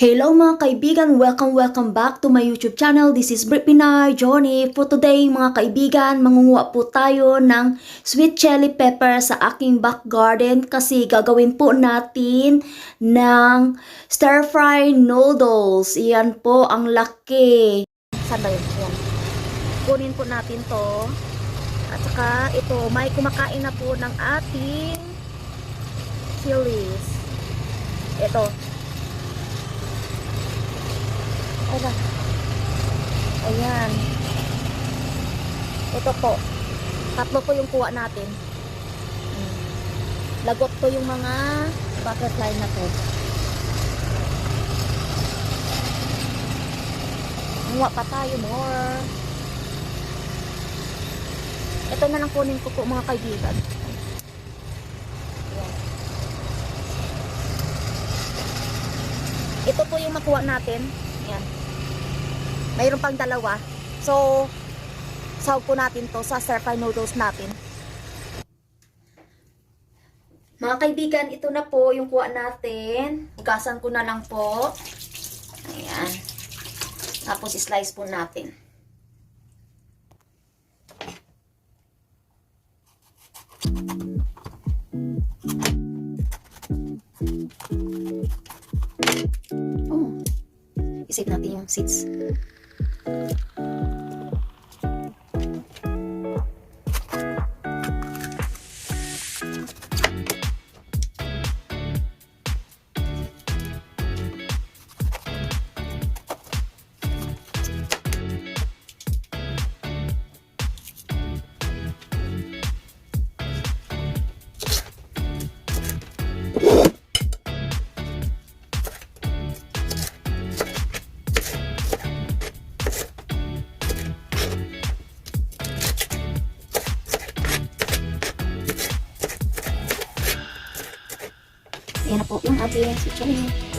Hello mga kaibigan! Welcome back to my YouTube channel. This is Pinoy Johnny. For today mga kaibigan, mangunguha po tayo ng sweet chili pepper sa aking back garden kasi gagawin po natin ng stir fry noodles. Iyan po ang laki. Saan ba yun? Yan. Kunin po natin to. At saka ito, may kumakain na po ng ating chilies. Ito. Ayan. Ito po. Tatlo po yung kuha natin. Lagot po yung mga butterfly na to. Muha pa tayo more. Ito na lang kunin ko po mga kaibigan. Ayan. Ito po yung makuha natin. Ayan. Mayroon pang dalawa. So, sahog po natin to sa stir fry noodles natin. Mga kaibigan, ito na po yung kuha natin. Hugasan ko na lang po. Ayan. Tapos, slice po natin. Oh. Isip natin yung seeds. Ayan na po yung ating sweet chili.